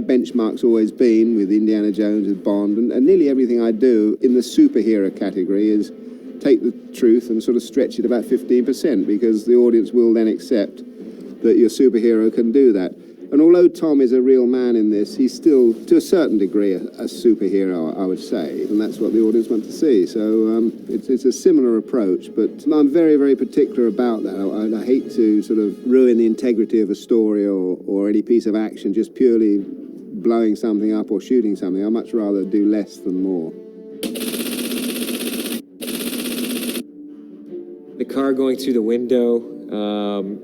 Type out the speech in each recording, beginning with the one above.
benchmark's always been with Indiana Jones, with Bond, and nearly everything I do in the superhero category is take the truth and sort of stretch it about 15%, because the audience will then accept that your superhero can do that. And although Tom is a real man in this, he's still, to a certain degree, a superhero, I would say, and that's what the audience want to see. So it's a similar approach, but I'm very, very particular about that. I hate to sort of ruin the integrity of a story or any piece of action just purely blowing something up or shooting something. I'd much rather do less than more. The car going through the window,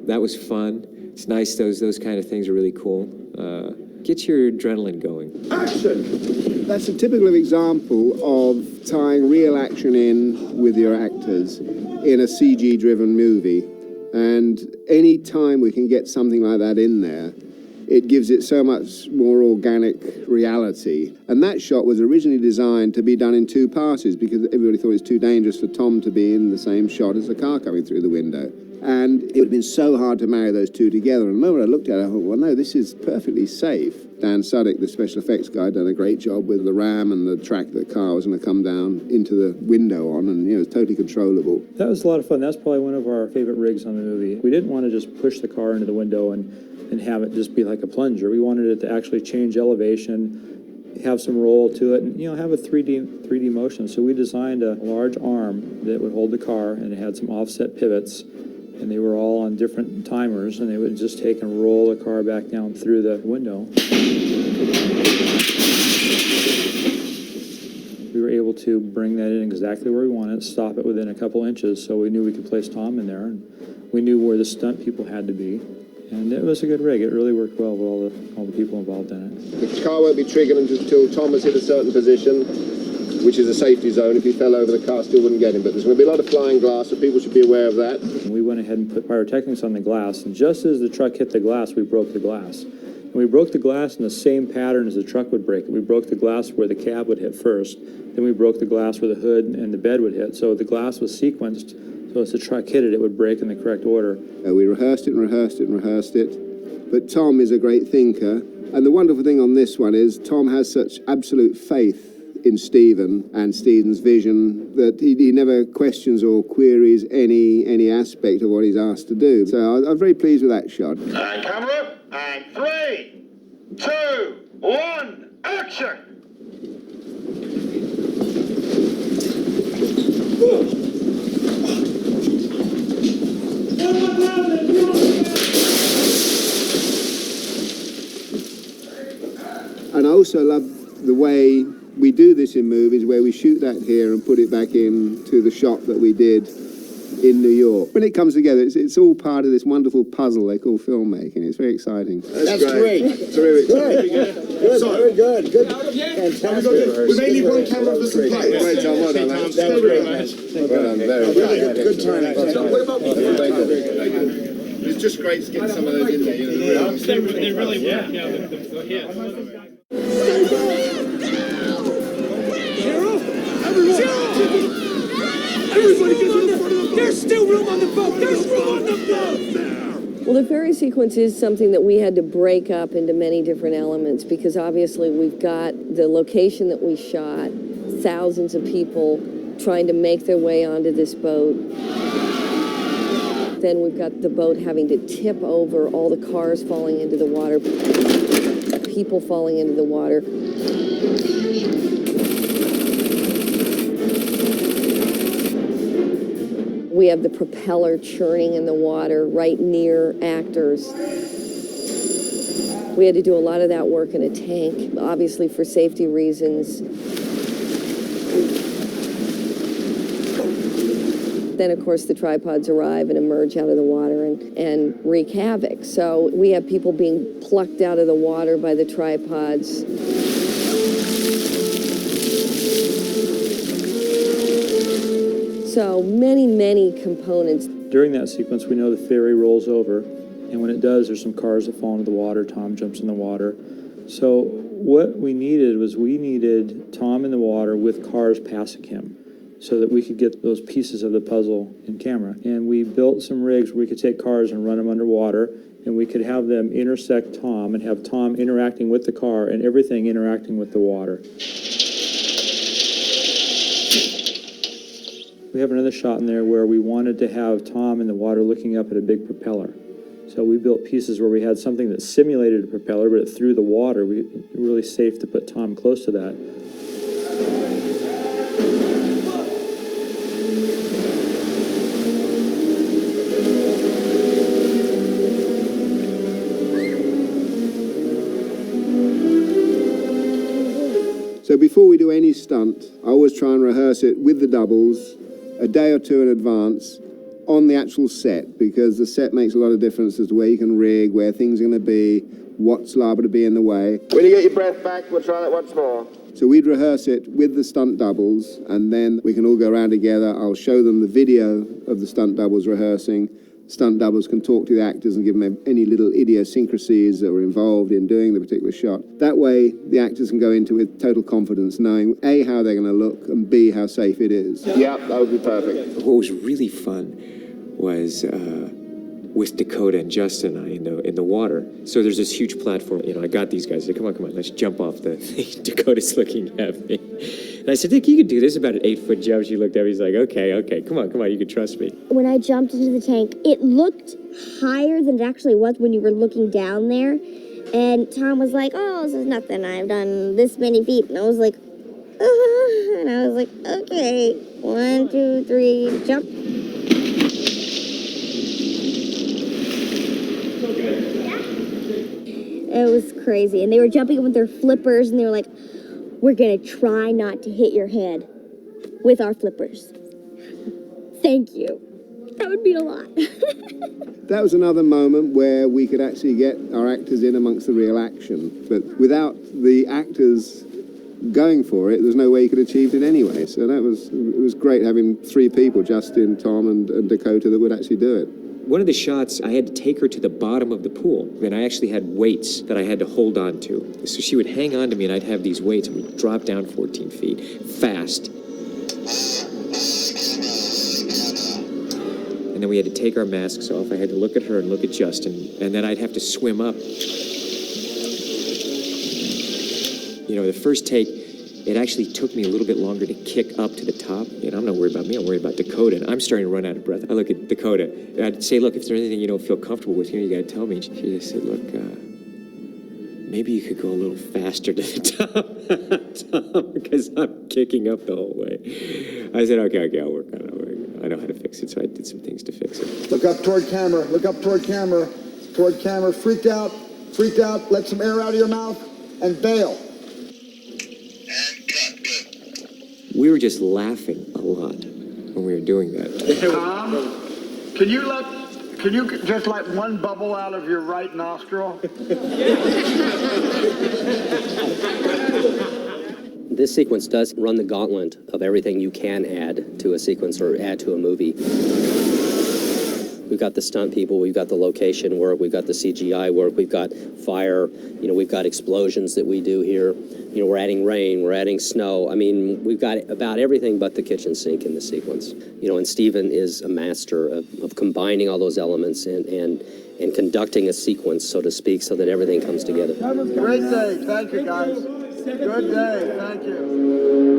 that was fun. It's nice, those kind of things are really cool. Get your adrenaline going. Action! That's a typical example of tying real action in with your actors in a CG-driven movie. And any time we can get something like that in there, it gives it so much more organic reality. And that shot was originally designed to be done in two passes because everybody thought it was too dangerous for Tom to be in the same shot as the car coming through the window. And it would have been so hard to marry those two together. And the moment I looked at it, I thought, well, no, this is perfectly safe. Dan Suddick, the special effects guy, done a great job with the ram and the track that the car was going to come down into the window on, and, you know, it's totally controllable. That was a lot of fun. That's probably one of our favorite rigs on the movie. We didn't want to just push the car into the window and have it just be like a plunger. We wanted it to actually change elevation, have some roll to it, and, you know, have a 3D motion. So we designed a large arm that would hold the car, and it had some offset pivots, and they were all on different timers, and they would just take and roll the car back down through the window. We were able to bring that in exactly where we wanted, stop it within a couple inches, so we knew we could place Tom in there, and we knew where the stunt people had to be. And it was a good rig. It really worked well with all the people involved in it. The car won't be triggered until Tom has hit a certain position, which is a safety zone. If he fell over, the car still wouldn't get him. But there's going to be a lot of flying glass, so people should be aware of that. And we went ahead and put pyrotechnics on the glass, and just as the truck hit the glass, we broke the glass. And we broke the glass in the same pattern as the truck would break it. We broke the glass where the cab would hit first, then we broke the glass where the hood and the bed would hit. So the glass was sequenced, so as the truck hit it, it would break in the correct order. We rehearsed it and rehearsed it and rehearsed it. But Tom is a great thinker. And the wonderful thing on this one is Tom has such absolute faith in Stephen and Stephen's vision that he never questions or queries any aspect of what he's asked to do. So I'm very pleased with that shot. Camera, and 3, 2, 1, action! And I also love the way we do this in movies, where we shoot that here and put it back into the shot that we did in New York. When it comes together, it's all part of this wonderful puzzle they call filmmaking. It's very exciting. That's great. Terrific. Good, very good. Good. Fantastic. We may need one camera for some play. Great, Tom. Well done, mate. That was great. Well done. Very good. Good turning. What about it's just great to get some of those in there, you know. They really work, yeah. The hits. Everybody get to the front of the boat! There's still room on the boat! There's room on the boat there! Well, the ferry sequence is something that we had to break up into many different elements, because obviously we've got the location that we shot, thousands of people trying to make their way onto this boat. Then we've got the boat having to tip over, all the cars falling into the water, people falling into the water. We have the propeller churning in the water right near actors. We had to do a lot of that work in a tank, obviously for safety reasons. Then, of course, the tripods arrive and emerge out of the water and wreak havoc. So we have people being plucked out of the water by the tripods. So many components. During that sequence, we know the ferry rolls over, and when it does, there's some cars that fall into the water. Tom jumps in the water. So what we needed was Tom in the water with cars passing him, so that we could get those pieces of the puzzle in camera. And we built some rigs where we could take cars and run them underwater, and and we could have them intersect Tom and have Tom interacting with the car and everything interacting with the water. We have another shot in there where we wanted to have Tom in the water looking up at a big propeller. So we built pieces where we had something that simulated a propeller, but it threw the water. We were really safe to put Tom close to that. So before we do any stunt, I always try and rehearse it with the doubles a day or two in advance on the actual set, because the set makes a lot of difference as to where you can rig, where things are going to be, what's liable to be in the way. When you get your breath back, we'll try that once more. So we'd rehearse it with the stunt doubles, and then we can all go around together. I'll show them the video of the stunt doubles rehearsing. Stunt doubles can talk to the actors and give them any little idiosyncrasies that were involved in doing the particular shot. That way, the actors can go into it with total confidence, knowing A, how they're going to look, and B, how safe it is. Yeah, that would be perfect. What was really fun was with Dakota and Justin and I in the water. So there's this huge platform. You know, I got these guys. I said, come on, let's jump off the thing. Dakota's looking at me. And I said, Dick, you could do this. About an 8-foot jump. She looked at me. He's like, okay, come on, you can trust me. When I jumped into the tank, it looked higher than it actually was when you were looking down there. And Tom was like, oh, this is nothing. I've done this many feet. And I was like, and I was like, okay, 1, 2, 3, jump. It was crazy. And they were jumping with their flippers, and they were like, we're going to try not to hit your head with our flippers. Thank you. That would mean a lot. That was another moment where we could actually get our actors in amongst the real action. But without the actors going for it, there's no way you could achieve it anyway. So it was great having 3 people, Justin, Tom, and Dakota, that would actually do it. One of the shots, I had to take her to the bottom of the pool, and I actually had weights that I had to hold on to. So she would hang on to me, and I'd have these weights, and we'd drop down 14 feet, fast. And then we had to take our masks off. I had to look at her and look at Justin, and then I'd have to swim up. You know, the first take, it actually took me a little bit longer to kick up to the top. You know, I'm not worried about me, I'm worried about Dakota, and I'm starting to run out of breath. I look at Dakota, and I'd say, look, if there's anything you don't feel comfortable with, you gotta tell me. She just said, look, maybe you could go a little faster to the top, Tom, because I'm kicking up the whole way. I said, okay, I'll work on it. I know how to fix it, so I did some things to fix it. Look up toward camera, toward camera, freaked out, let some air out of your mouth, and bail. We were just laughing a lot when we were doing that. Tom, can you just let one bubble out of your right nostril? This sequence does run the gauntlet of everything you can add to a sequence or add to a movie. We've got the stunt people, we've got the location work, we've got the CGI work, we've got fire, we've got explosions that we do here. We're adding rain, we're adding snow. I mean, we've got about everything but the kitchen sink in the sequence. And Steven is a master of combining all those elements and conducting a sequence, so to speak, so that everything comes together. Great day. Thank you, guys. Good day. Thank you.